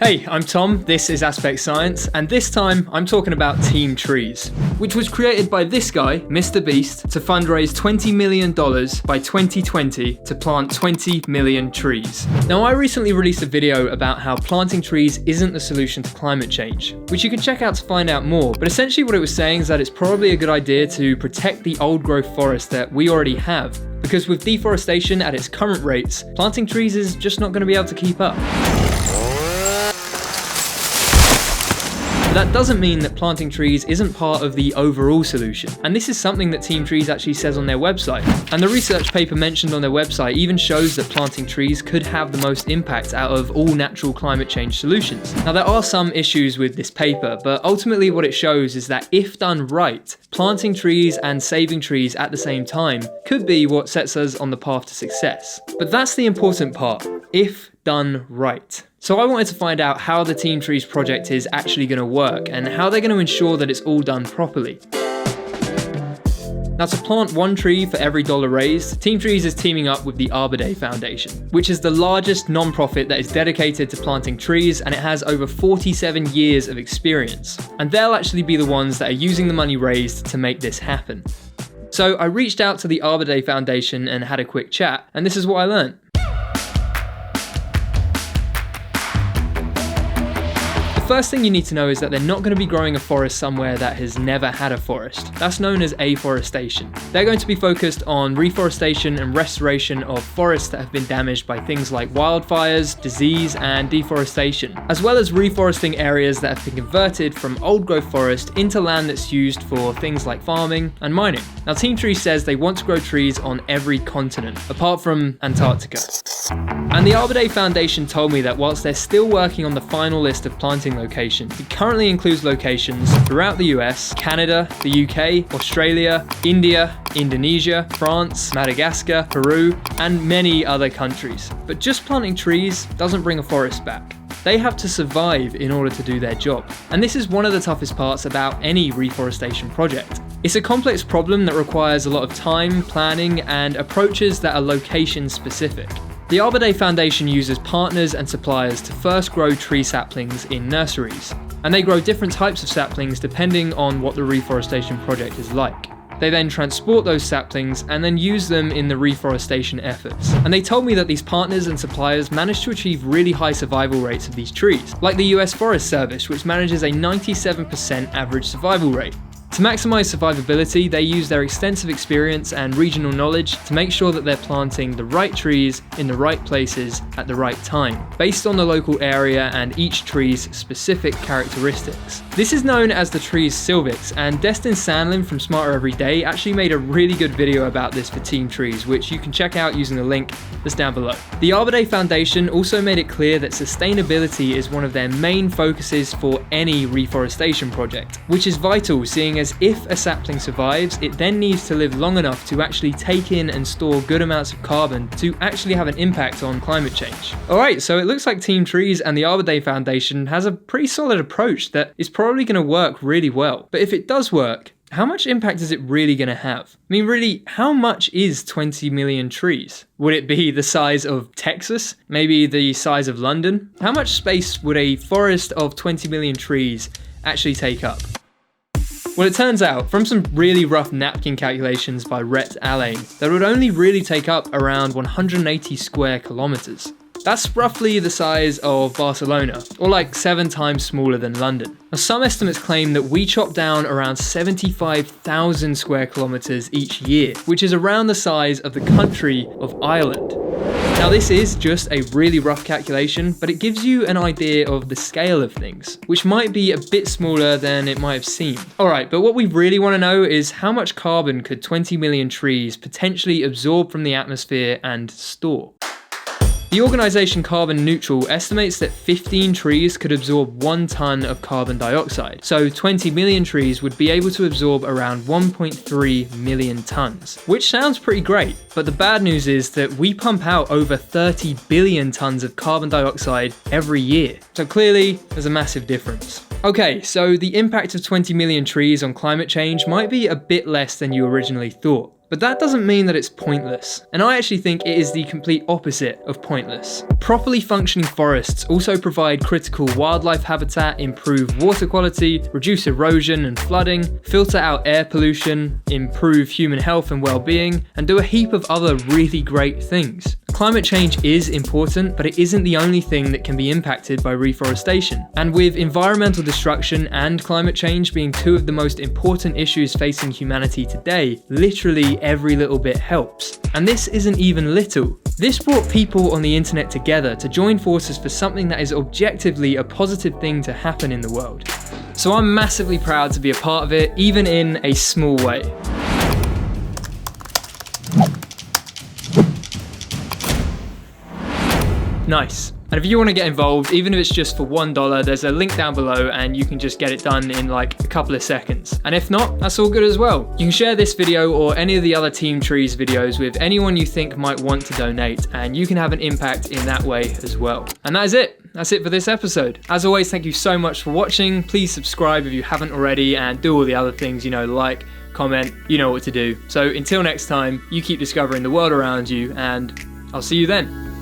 Hey, I'm Tom, this is Aspect Science, and this time I'm talking about Team Trees, which was created by this guy, mrbeast, to fundraise $20 million by 2020 to plant 20 million trees. Now, I recently released a video about how planting trees isn't the solution to climate change, which you can check out to find out more, but essentially what it was saying is that it's probably a good idea to protect the old growth forest that we already have, because with deforestation at its current rates, planting trees is just not going to be able to keep up. That doesn't mean that planting trees isn't part of the overall solution, and this is something that Team Trees actually says on their website. And the research paper mentioned on their website even shows that planting trees could have the most impact out of all natural climate change solutions. Now, there are some issues with this paper, but ultimately what it shows is that if done right, planting trees and saving trees at the same time could be what sets us on the path to success. But that's the important part, if done right. So I wanted to find out how the Team Trees project is actually going to work and how they're going to ensure that it's all done properly. Now, to plant one tree for every dollar raised, Team Trees is teaming up with the Arbor Day Foundation, which is the largest non-profit that is dedicated to planting trees, and it has over 47 years of experience. And they'll actually be the ones that are using the money raised to make this happen. So I reached out to the Arbor Day Foundation and had a quick chat, and this is what I learned. The first thing you need to know is that they're not going to be growing a forest somewhere that has never had a forest. That's known as afforestation. They're going to be focused on reforestation and restoration of forests that have been damaged by things like wildfires, disease, and deforestation, as well as reforesting areas that have been converted from old growth forest into land that's used for things like farming and mining. Now, Team Trees says they want to grow trees on every continent, apart from Antarctica. And the Arbor Day Foundation told me that whilst they're still working on the final list of planting locations, it currently includes locations throughout the US, Canada, the UK, Australia, India, Indonesia, France, Madagascar, Peru, and many other countries. But just planting trees doesn't bring a forest back. They have to survive in order to do their job. And this is one of the toughest parts about any reforestation project. It's a complex problem that requires a lot of time, planning, and approaches that are location specific. The Arbor Day Foundation uses partners and suppliers to first grow tree saplings in nurseries, and they grow different types of saplings depending on what the reforestation project is like. They then transport those saplings and then use them in the reforestation efforts. And they told me that these partners and suppliers manage to achieve really high survival rates of these trees, like the US Forest Service, which manages a 97% average survival rate. To maximise survivability, they use their extensive experience and regional knowledge to make sure that they're planting the right trees in the right places at the right time, based on the local area and each tree's specific characteristics. This is known as the tree's sylvix, and Destin Sandlin from Smarter Every Day actually made a really good video about this for Team Trees, which you can check out using the link that's down below. The Arbor Day Foundation also made it clear that sustainability is one of their main focuses for any reforestation project, which is vital, seeing as if a sapling survives, it then needs to live long enough to actually take in and store good amounts of carbon to actually have an impact on climate change. Alright, so it looks like Team Trees and the Arbor Day Foundation has a pretty solid approach that is probably going to work really well. But if it does work, how much impact is it really going to have? I mean, really, how much is 20 million trees? Would it be the size of Texas? Maybe the size of London? How much space would a forest of 20 million trees actually take up? Well, it turns out, from some really rough napkin calculations by Rhett Allain, that it would only really take up around 180 square kilometers. That's roughly the size of Barcelona, or like 7 times smaller than London. Now, some estimates claim that we chop down around 75,000 square kilometers each year, which is around the size of the country of Ireland. Now, this is just a really rough calculation, but it gives you an idea of the scale of things, which might be a bit smaller than it might have seemed. Alright, but what we really want to know is how much carbon could 20 million trees potentially absorb from the atmosphere and store? The organisation Carbon Neutral estimates that 15 trees could absorb 1 ton of carbon dioxide, so 20 million trees would be able to absorb around 1.3 million tons, which sounds pretty great, but the bad news is that we pump out over 30 billion tons of carbon dioxide every year, so clearly there's a massive difference. Okay, so the impact of 20 million trees on climate change might be a bit less than you originally thought. But that doesn't mean that it's pointless. And I actually think it is the complete opposite of pointless. Properly functioning forests also provide critical wildlife habitat, improve water quality, reduce erosion and flooding, filter out air pollution, improve human health and well-being, and do a heap of other really great things. Climate change is important, but it isn't the only thing that can be impacted by reforestation. And with environmental destruction and climate change being two of the most important issues facing humanity today, literally every little bit helps. And this isn't even little. This brought people on the internet together to join forces for something that is objectively a positive thing to happen in the world. So I'm massively proud to be a part of it, even in a small way. Nice. And if you want to get involved, even if it's just for $1, there's a link down below and you can just get it done in like a couple of seconds. And if not, that's all good as well. You can share this video or any of the other Team Trees videos with anyone you think might want to donate, and you can have an impact in that way as well. And that is it. That's it for this episode. As always, thank you so much for watching. Please subscribe if you haven't already, and do all the other things, like, comment, you know what to do. So until next time, you keep discovering the world around you, and I'll see you then.